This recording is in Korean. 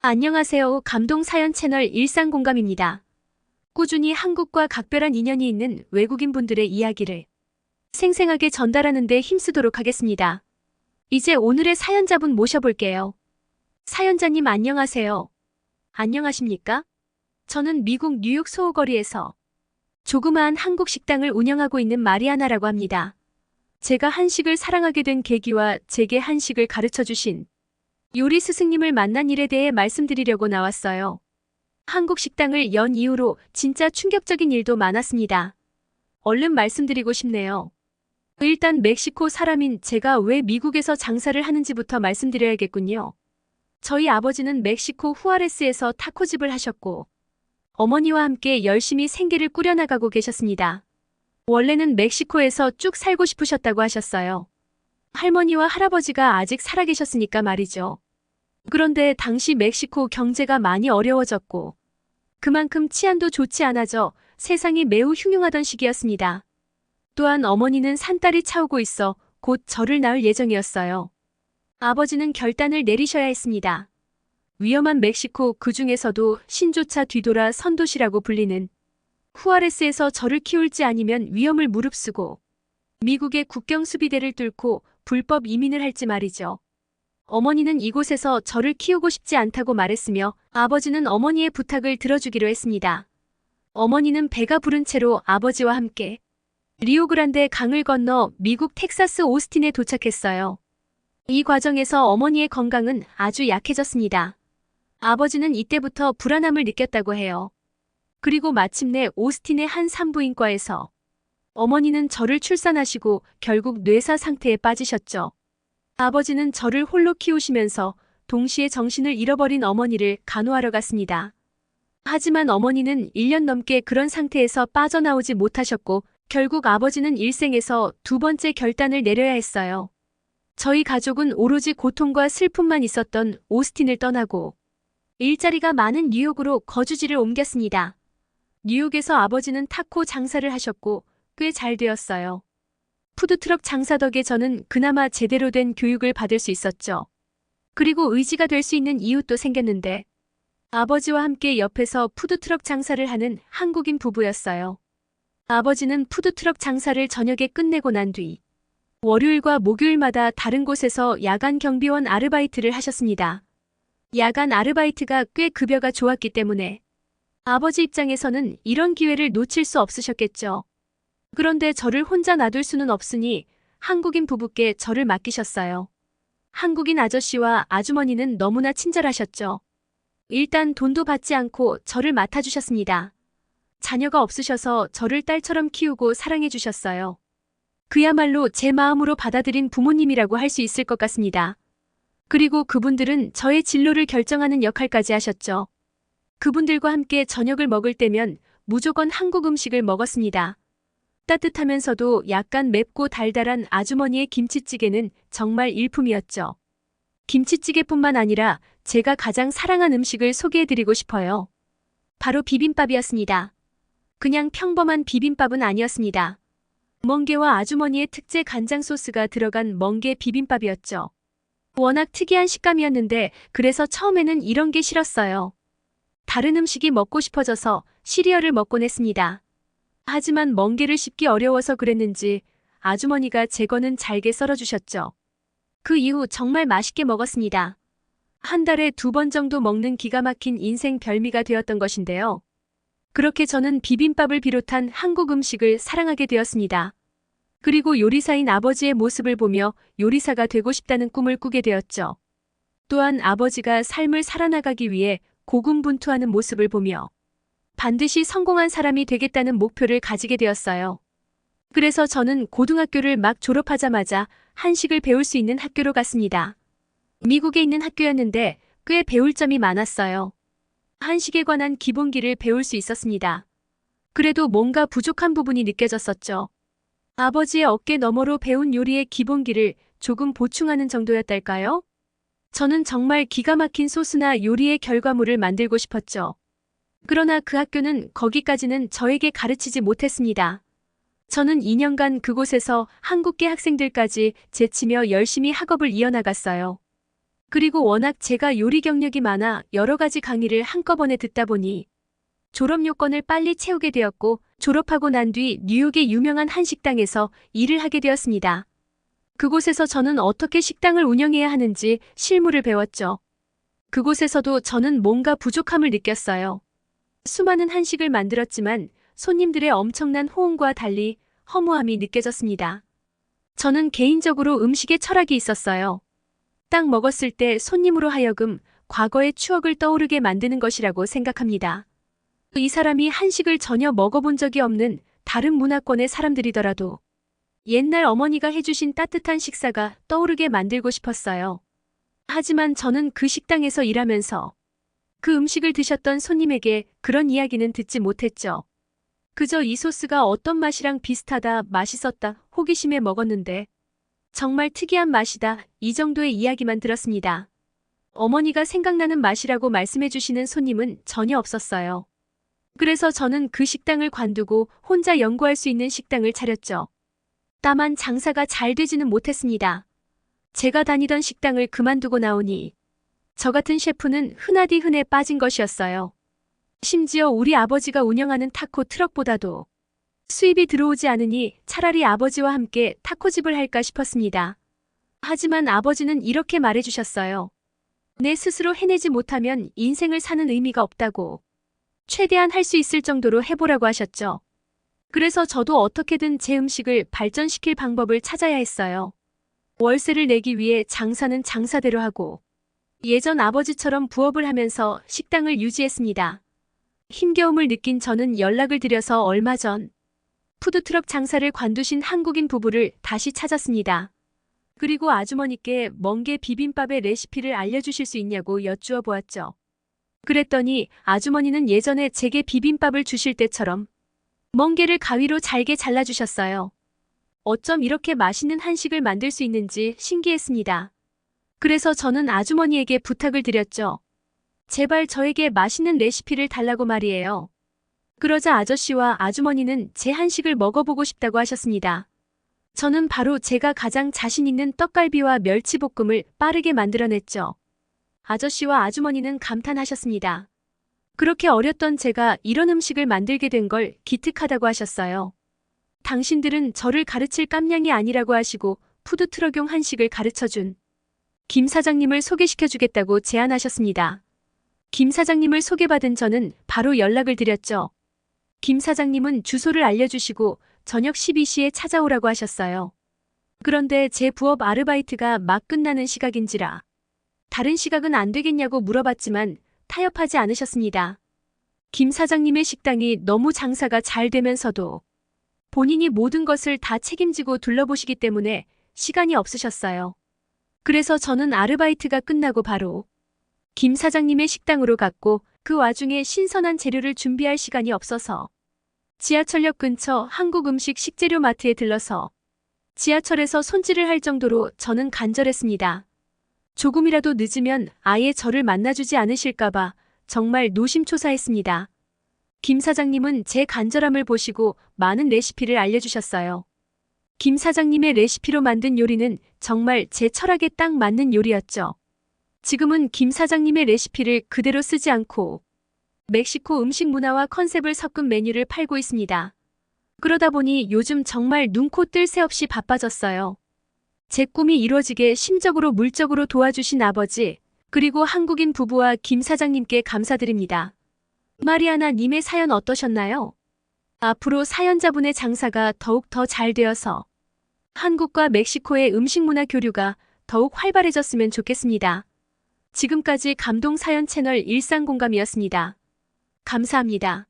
안녕하세요. 감동사연 채널 일상공감입니다. 꾸준히 한국과 각별한 인연이 있는 외국인 분들의 이야기를 생생하게 전달하는 데 힘쓰도록 하겠습니다. 이제 오늘의 사연자분 모셔볼게요. 사연자님 안녕하세요. 안녕하십니까? 저는 미국 뉴욕 소호거리에서 조그마한 한국 식당을 운영하고 있는 마리아나라고 합니다. 제가 한식을 사랑하게 된 계기와 제게 한식을 가르쳐 주신 요리 스승님을 만난 일에 대해 말씀드리려고 나왔어요. 한국 식당을 연 이후로 진짜 충격적인 일도 많았습니다. 얼른 말씀드리고 싶네요. 일단 멕시코 사람인 제가 왜 미국에서 장사를 하는지부터 말씀드려야겠군요. 저희 아버지는 멕시코 후아레스에서 타코집을 하셨고 어머니와 함께 열심히 생계를 꾸려나가고 계셨습니다. 원래는 멕시코에서 쭉 살고 싶으셨다고 하셨어요. 할머니와 할아버지가 아직 살아계셨으니까 말이죠. 그런데 당시 멕시코 경제가 많이 어려워졌고 그만큼 치안도 좋지 않아져 세상이 매우 흉흉하던 시기였습니다. 또한 어머니는 산딸이 차오고 있어 곧 저를 낳을 예정이었어요. 아버지는 결단을 내리셔야 했습니다. 위험한 멕시코 그중에서도 신조차 뒤돌아 선도시라고 불리는 후아레스에서 저를 키울지 아니면 위험을 무릅쓰고 미국의 국경 수비대를 뚫고 불법 이민을 할지 말이죠. 어머니는 이곳에서 저를 키우고 싶지 않다고 말했으며 아버지는 어머니의 부탁을 들어주기로 했습니다. 어머니는 배가 부른 채로 아버지와 함께 리오그란데 강을 건너 미국 텍사스 오스틴에 도착했어요. 이 과정에서 어머니의 건강은 아주 약해졌습니다. 아버지는 이때부터 불안함을 느꼈다고 해요. 그리고 마침내 오스틴의 한 산부인과에서 어머니는 저를 출산하시고 결국 뇌사 상태에 빠지셨죠. 아버지는 저를 홀로 키우시면서 동시에 정신을 잃어버린 어머니를 간호하러 갔습니다. 하지만 어머니는 1년 넘게 그런 상태에서 빠져나오지 못하셨고 결국 아버지는 일생에서 두 번째 결단을 내려야 했어요. 저희 가족은 오로지 고통과 슬픔만 있었던 오스틴을 떠나고 일자리가 많은 뉴욕으로 거주지를 옮겼습니다. 뉴욕에서 아버지는 타코 장사를 하셨고 꽤 잘 되었어요. 푸드트럭 장사 덕에 저는 그나마 제대로 된 교육을 받을 수 있었죠. 그리고 의지가 될 수 있는 이웃도 생겼는데 아버지와 함께 옆에서 푸드트럭 장사를 하는 한국인 부부였어요. 아버지는 푸드트럭 장사를 저녁에 끝내고 난 뒤 월요일과 목요일마다 다른 곳에서 야간 경비원 아르바이트를 하셨습니다. 야간 아르바이트가 꽤 급여가 좋았기 때문에 아버지 입장에서는 이런 기회를 놓칠 수 없으셨겠죠. 그런데 저를 혼자 놔둘 수는 없으니 한국인 부부께 저를 맡기셨어요. 한국인 아저씨와 아주머니는 너무나 친절하셨죠. 일단 돈도 받지 않고 저를 맡아주셨습니다. 자녀가 없으셔서 저를 딸처럼 키우고 사랑해주셨어요. 그야말로 제 마음으로 받아들인 부모님이라고 할 수 있을 것 같습니다. 그리고 그분들은 저의 진로를 결정하는 역할까지 하셨죠. 그분들과 함께 저녁을 먹을 때면 무조건 한국 음식을 먹었습니다. 따뜻하면서도 약간 맵고 달달한 아주머니의 김치찌개는 정말 일품이었죠. 김치찌개뿐만 아니라 제가 가장 사랑한 음식을 소개해드리고 싶어요. 바로 비빔밥이었습니다. 그냥 평범한 비빔밥은 아니었습니다. 멍게와 아주머니의 특제 간장 소스가 들어간 멍게 비빔밥이었죠. 워낙 특이한 식감이었는데 그래서 처음에는 이런 게 싫었어요. 다른 음식이 먹고 싶어져서 시리얼을 먹곤 했습니다. 하지만 멍게를 씹기 어려워서 그랬는지 아주머니가 제 거는 잘게 썰어주셨죠. 그 이후 정말 맛있게 먹었습니다. 한 달에 2번 정도 먹는 기가 막힌 인생 별미가 되었던 것인데요. 그렇게 저는 비빔밥을 비롯한 한국 음식을 사랑하게 되었습니다. 그리고 요리사인 아버지의 모습을 보며 요리사가 되고 싶다는 꿈을 꾸게 되었죠. 또한 아버지가 삶을 살아나가기 위해 고군분투하는 모습을 보며 반드시 성공한 사람이 되겠다는 목표를 가지게 되었어요. 그래서 저는 고등학교를 막 졸업하자마자 한식을 배울 수 있는 학교로 갔습니다. 미국에 있는 학교였는데 꽤 배울 점이 많았어요. 한식에 관한 기본기를 배울 수 있었습니다. 그래도 뭔가 부족한 부분이 느껴졌었죠. 아버지의 어깨 너머로 배운 요리의 기본기를 조금 보충하는 정도였달까요? 저는 정말 기가 막힌 소스나 요리의 결과물을 만들고 싶었죠. 그러나 그 학교는 거기까지는 저에게 가르치지 못했습니다. 저는 2년간 그곳에서 한국계 학생들까지 제치며 열심히 학업을 이어나갔어요. 그리고 워낙 제가 요리 경력이 많아 여러 가지 강의를 한꺼번에 듣다 보니 졸업 요건을 빨리 채우게 되었고, 졸업하고 난 뒤 뉴욕의 유명한 한식당에서 일을 하게 되었습니다. 그곳에서 저는 어떻게 식당을 운영해야 하는지 실무를 배웠죠. 그곳에서도 저는 뭔가 부족함을 느꼈어요. 수많은 한식을 만들었지만 손님들의 엄청난 호응과 달리 허무함이 느껴졌습니다. 저는 개인적으로 음식에 철학이 있었어요. 딱 먹었을 때 손님으로 하여금 과거의 추억을 떠오르게 만드는 것이라고 생각합니다. 이 사람이 한식을 전혀 먹어본 적이 없는 다른 문화권의 사람들이더라도 옛날 어머니가 해주신 따뜻한 식사가 떠오르게 만들고 싶었어요. 하지만 저는 그 식당에서 일하면서 그 음식을 드셨던 손님에게 그런 이야기는 듣지 못했죠. 그저 이 소스가 어떤 맛이랑 비슷하다, 맛있었다, 호기심에 먹었는데 정말 특이한 맛이다, 이 정도의 이야기만 들었습니다. 어머니가 생각나는 맛이라고 말씀해 주시는 손님은 전혀 없었어요. 그래서 저는 그 식당을 관두고 혼자 연구할 수 있는 식당을 차렸죠. 다만 장사가 잘 되지는 못했습니다. 제가 다니던 식당을 그만두고 나오니 저 같은 셰프는 흔하디 흔해 빠진 것이었어요. 심지어 우리 아버지가 운영하는 타코 트럭보다도 수입이 들어오지 않으니 차라리 아버지와 함께 타코집을 할까 싶었습니다. 하지만 아버지는 이렇게 말해주셨어요. 내 스스로 해내지 못하면 인생을 사는 의미가 없다고. 최대한 할 수 있을 정도로 해보라고 하셨죠. 그래서 저도 어떻게든 제 음식을 발전시킬 방법을 찾아야 했어요. 월세를 내기 위해 장사는 장사대로 하고 예전 아버지처럼 부업을 하면서 식당을 유지했습니다. 힘겨움을 느낀 저는 연락을 드려서 얼마 전 푸드트럭 장사를 관두신 한국인 부부를 다시 찾았습니다. 그리고 아주머니께 멍게 비빔밥의 레시피를 알려주실 수 있냐고 여쭈어 보았죠. 그랬더니 아주머니는 예전에 제게 비빔밥을 주실 때처럼 멍게를 가위로 잘게 잘라주셨어요. 어쩜 이렇게 맛있는 한식을 만들 수 있는지 신기했습니다. 그래서 저는 아주머니에게 부탁을 드렸죠. 제발 저에게 맛있는 레시피를 달라고 말이에요. 그러자 아저씨와 아주머니는 제 한식을 먹어보고 싶다고 하셨습니다. 저는 바로 제가 가장 자신 있는 떡갈비와 멸치볶음을 빠르게 만들어냈죠. 아저씨와 아주머니는 감탄하셨습니다. 그렇게 어렸던 제가 이런 음식을 만들게 된 걸 기특하다고 하셨어요. 당신들은 저를 가르칠 깜냥이 아니라고 하시고 푸드트럭용 한식을 가르쳐준 김 사장님을 소개시켜주겠다고 제안하셨습니다. 김 사장님을 소개받은 저는 바로 연락을 드렸죠. 김 사장님은 주소를 알려주시고 저녁 12시에 찾아오라고 하셨어요. 그런데 제 부업 아르바이트가 막 끝나는 시각인지라 다른 시각은 안 되겠냐고 물어봤지만 타협하지 않으셨습니다. 김 사장님의 식당이 너무 장사가 잘 되면서도 본인이 모든 것을 다 책임지고 둘러보시기 때문에 시간이 없으셨어요. 그래서 저는 아르바이트가 끝나고 바로 김 사장님의 식당으로 갔고 그 와중에 신선한 재료를 준비할 시간이 없어서 지하철역 근처 한국음식 식재료 마트에 들러서 지하철에서 손질을 할 정도로 저는 간절했습니다. 조금이라도 늦으면 아예 저를 만나주지 않으실까봐 정말 노심초사했습니다. 김 사장님은 제 간절함을 보시고 많은 레시피를 알려주셨어요. 김 사장님의 레시피로 만든 요리는 정말 제 철학에 딱 맞는 요리였죠. 지금은 김 사장님의 레시피를 그대로 쓰지 않고 멕시코 음식 문화와 컨셉을 섞은 메뉴를 팔고 있습니다. 그러다 보니 요즘 정말 눈코 뜰 새 없이 바빠졌어요. 제 꿈이 이루어지게 심적으로 물적으로 도와주신 아버지, 그리고 한국인 부부와 김 사장님께 감사드립니다. 마리아나 님의 사연 어떠셨나요? 앞으로 사연자분의 장사가 더욱 더 잘 되어서 한국과 멕시코의 음식 문화 교류가 더욱 활발해졌으면 좋겠습니다. 지금까지 감동 사연 채널 일상공감이었습니다. 감사합니다.